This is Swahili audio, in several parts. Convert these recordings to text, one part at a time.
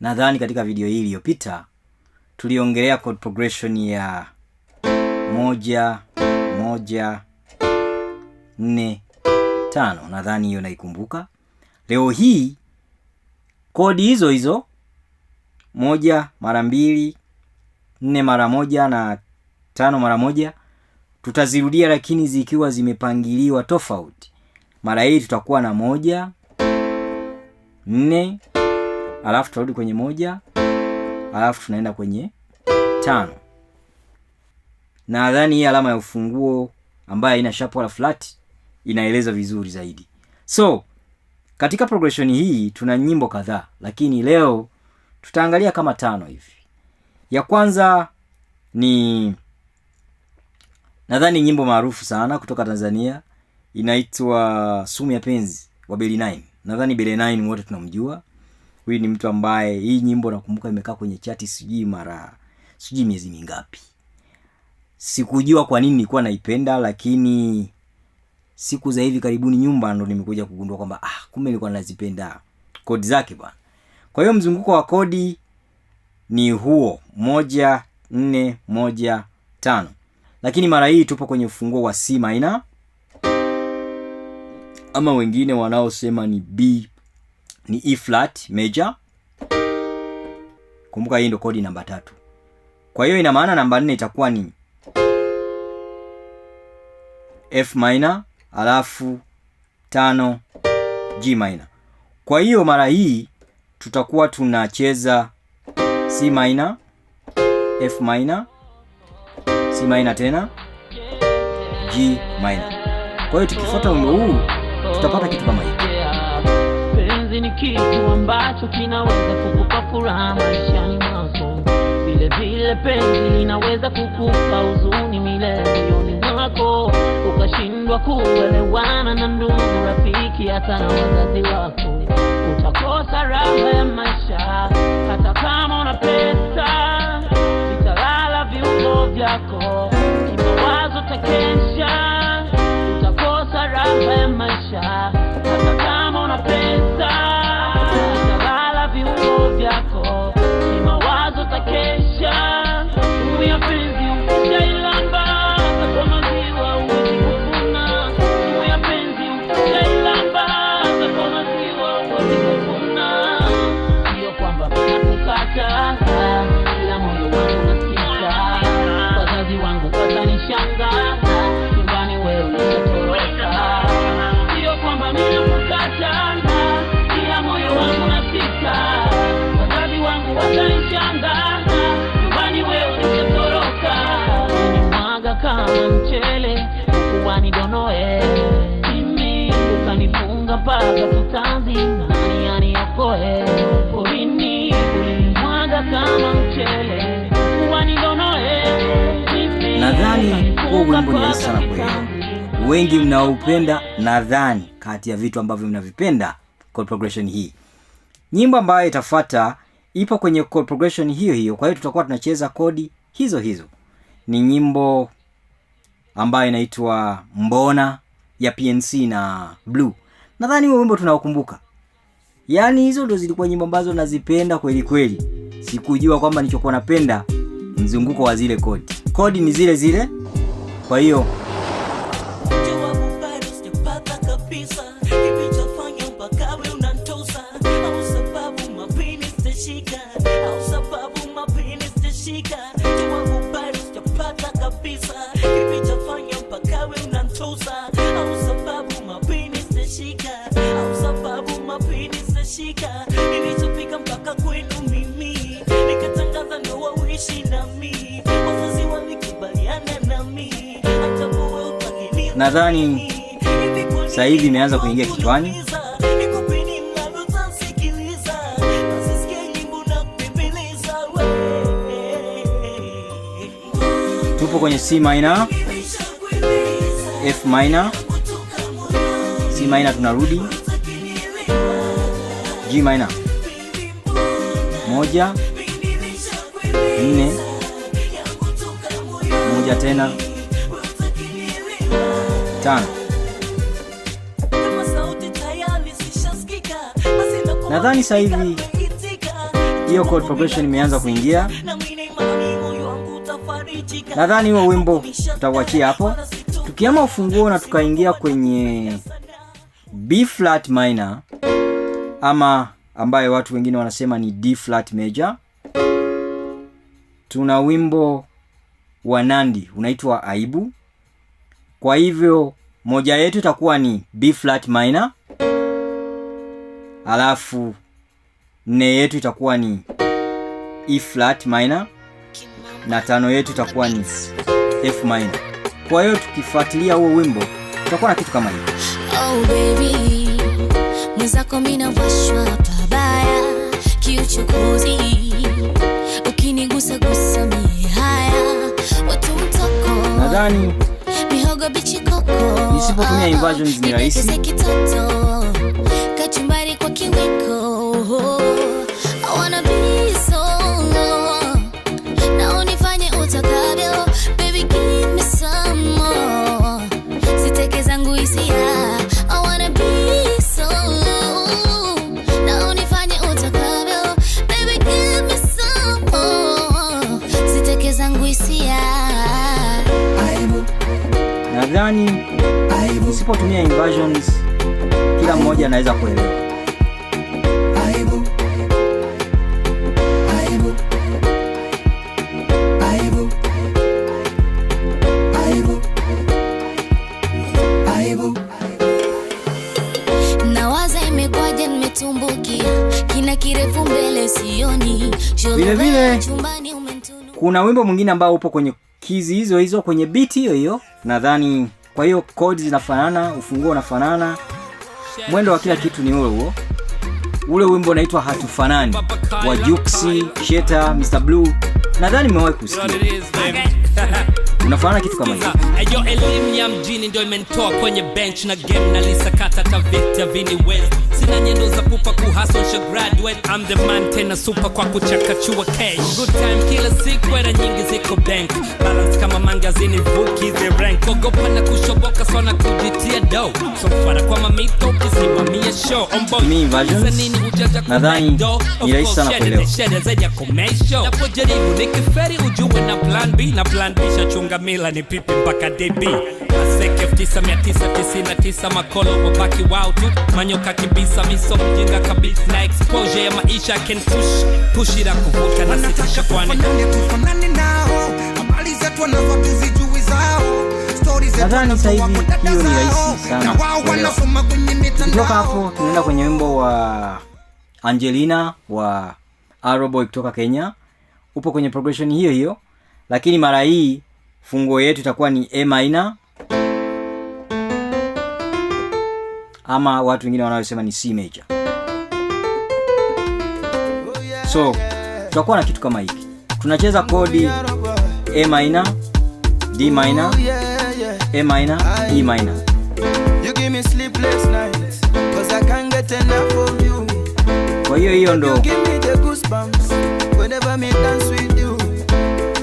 Nadhani katika video hii iliyopita tuliongelea chord progression ya 1 1 4 5. Nadhani hiyo naikumbuka. Leo hii kodi hizo hizo 1 mara 2, 4 mara 1 na 5 mara 1 tutazirudia, lakini zikiwa zimepangiliwa tofauti. Mara hii tutakuwa na 1 4, alafu tutarudi kwenye 1, alafu tunaenda kwenye 5. Nadhani hii alama ya ufunguo ambayo haina sharp wala flat inaeleza vizuri zaidi. So katika progression hii tuna nyimbo kadhaa, lakini leo tutaangalia kama 5 hivi. Ya kwanza ni nadhani nyimbo maarufu sana kutoka Tanzania, inaitwa Sumu ya Penzi wa Beli 9. Nadhani Beli 9 wote tunamjua. Huyu ni mtu ambaye hii nyimbo nakumbuka imekaa kwenye chati sijui miezi mingapi. Sikujua kwa nini nilikuwa naipenda, lakini siku za hivi karibuni nyumba ndo nimekuja kugundua kwamba kumbe nilikuwa nazipenda kodi zake bwana. Kwa hiyo mzunguko wa kodi ni huo 1 4 1 5. Lakini mara hii tupo kwenye ufunguo wa C minor, ama wengine wanaosema ni E flat major. Kumbuka hii ndio kodi namba 3. Kwa hiyo ina maana namba 4 itakuwa ni F minor alafu 5 G minor. Kwa hiyo mara hii tutakuwa tunacheza C minor, F minor, C minor tena G minor. Kwa hiyo tukifuata wimbo huu tutapata kitu kama hiki. Penzi ni kitu ambacho kinaweza kukupa furaha maishani mwako. Vile vile penzi linaweza kukupa huzuni milele moyoni mwako, ukashindwa kuelewana na ndugu, rafiki, hata na wazazi wako. Utakosa raha ya maisha hata kama una pesa, vitalala viungo vyako, kimawazo takesha. Utakosa raha ya maisha hata kama una pesa, vitalala viungo vyako, kimawazo takesha. Sumu ya penzi ukishailamba kwa maziwa huwezi kufuna. Sumu ya penzi ukishailamba kwa maziwa huwezi kufuna. Sio kwamba nakukata, ila moyo wangu unasita. Wazazi wangu watanishangaa, nyumbani wewe utatoroka. Sio kwamba nakukata, ila moyo wangu unasita. Wazazi wangu watanishangaa, nyumbani wewe utatoroka. Nimwaga kama mchele ukuwani donoe, mimi ukanifunga mpaka tutanzi, nani aniokoe? Porini ulimwaga kama mchele ukuwani donoe, mimi. Nadhani huo wimbo ni rahisi sana kuelewa. Wengi mnaoupenda, nadhani kati ya vitu ambavyo mnavipenda chord progression hii. Nyimbo ambayo itafuata ipo kwenye chord progression hiyo hiyo, kwa hiyo tutakuwa tunacheza kodi hizo hizo. Ni nyimbo ambayo inaitwa Mbona ya PNC na Blue. Nadhani huo wimbo tunaokumbuka. Yaani hizo ndio zilikuwa nyimbo ambazo nazipenda kweli kweli. Sikujua kwamba nilichokuwa napenda mzunguko wa zile kodi. Kodi ni zile zile. Kwa hiyo nilitupika mpaka kwenu mimi, nikatangaza ndoa uishi nami, wazazi walikubaliana nami, hata wewe utageni. nadhani sasa hivi imeanza kuingia kichwani. Tupo kwenye C minor, F minor, C minor tunarudi, G minor 1 4 1 tena 5. Nadhani sasa hivi hiyo chord progression imeanza kuingia. Nadhani huo wimbo tutauachia hapo. Tukiama ufunguo na tukaingia kwenye B flat minor, ama ambayo watu wengine wanasema ni D flat major. Tuna wimbo wa Nandi unaitwa Aibu. Kwa hivyo moja yetu itakuwa ni B flat minor, alafu nne yetu itakuwa ni E flat minor, na tano yetu itakuwa ni F minor. Kwa hiyo tukifuatilia huo wimbo tutakuwa na kitu kama hivi. Oh baby, mwenzako mina washwa pabaya, kiuchokozi ukinigusa gusa mihaya, watu mtoko nadhani mihogo bichi koko, nisipotumia inversions ni rahisi. Kachumbari kwa kiwiko, I wanna be solo, na unifanye utakavyo, baby give me some more, siteke zangu hisia, I wanna be solo, na unifanye utakavyo, baby give me some more, siteke zangu hisia. Nadhani nisipotumia inversions kila mmoja anaweza kuelewa. Aibu, aibu, aibu, aibu, aibu. Nawaza imekwaje nimetumbukia, kina kirefu mbele sioni, Vile vile kuna wimbo mwingine ambao upo kwenye keys hizo hizo, kwenye beat hiyo hiyo. Nadhani kwa hiyo chords zinafanana, ufunguo unafanana, mwendo wa kila kitu ni ule huo. Ule wimbo unaitwa Hatufanani wa Juksi, Sheta, Mr. Blue. Nadhani mmewahi kusikia. Unafanana kitu kama hiyo. Ayo elimu ya mjini ndio imenitoa kwenye bench na game na lisakata ta Victor Vini West. Sina nyendo za pupa kuhustle sha graduate, I'm the man tena super kwa kuchakachua cash. Good time kila siku era nyingi ziko bank, balance kama magazini vuki the rank. Ogopa na kushoboka sana kujitia dough, so fara kwa mamito kisimamia show on board. Me versions nadhani ni rahisi sana kuelewa. Napojaribu nikiferi ujue na plan B, na plan B shachunga mila ni pipi mpaka DB. Aseke 9999 makolo wabaki wow tu, manyoka kibisa miso mjinga kabisa, na exposure ya maisha can push ila kuvuta na sitisha kwani. Nadhani sasa hivi hiyo ni rahisi sana kuelewa. Kutoka hapo tunaenda kwenye wimbo wa Angelina wa Arrowboy kutoka Kenya. Upo kwenye progression hiyo hiyo, lakini mara hii funguo yetu itakuwa ni A minor, ama watu wengine wanaosema ni C major. So tutakuwa na kitu kama hiki. Tunacheza kodi A minor, D minor, A minor, E minor. You give me sleepless nights, 'cause I can't get enough of you. Kwa hiyo ndo You give me the goosebumps whenever me dance with you.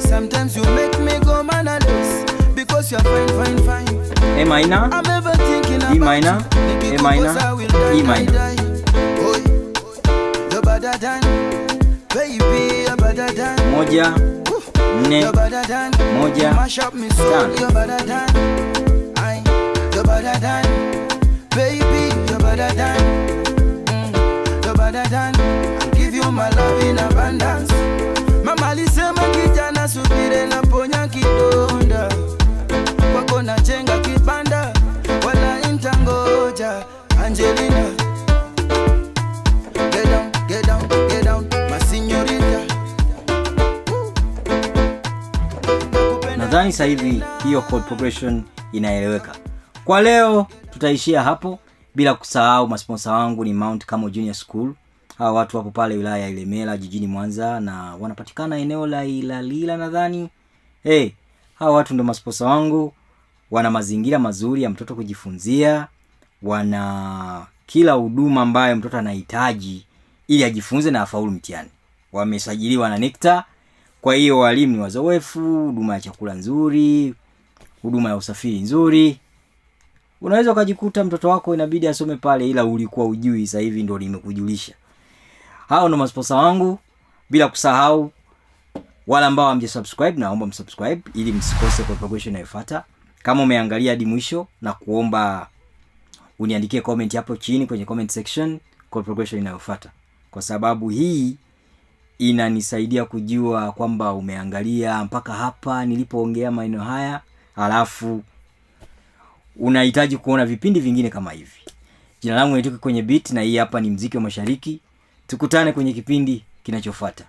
Sometimes you make me go mananas because you're fine, fine, fine. A minor, I'm ever thinking D about minor, you. A minor, E minor. Boy, you're better than, baby, you're better than. Moja, nne, You're better than, moja, mash up me soul. tano. You're better than, you're better than, baby, you're better than, you're better than. I'll give you my love in abundance. Mama alisema kijana subire na ponya kidonda, wako na jenga kibanda wala intangoja. Angelina, get down, get down, get down, my signorita. Nadhani sasa hivi hiyo chord progression inaeleweka. Kwa leo tutaishia hapo, bila kusahau masponsa wangu ni Mount Kamo Junior School. Hawa watu wapo pale wilaya ya Ilemela jijini Mwanza na wanapatikana eneo la Ilalila nadhani. Hawa watu ndio masponsa wangu. Wana mazingira mazuri ya mtoto kujifunzia, wana kila huduma ambayo mtoto anahitaji ili ajifunze na afaulu mtihani. Wamesajiliwa na NECTA. Kwa hiyo walimu ni wazoefu, huduma ya chakula nzuri, huduma ya usafiri nzuri. Unaweza ukajikuta mtoto wako inabidi asome pale ila ulikuwa ujui, sasa hivi ndio nimekujulisha. Hao ndo masponsa wangu. Bila kusahau wala ambao hamjasubscribe, naomba msubscribe ili msikose kwa progression inayofuata. Kama umeangalia hadi mwisho, na kuomba uniandikie comment hapo chini kwenye comment section kwa progression inayofuata, kwa sababu hii inanisaidia kujua kwamba umeangalia mpaka hapa nilipoongea maneno haya, alafu unahitaji kuona vipindi vingine kama hivi. Jina langu ni Tuki kwenye beat, na hii hapa ni Mziki wa Mashariki. Tukutane kwenye kipindi kinachofuata.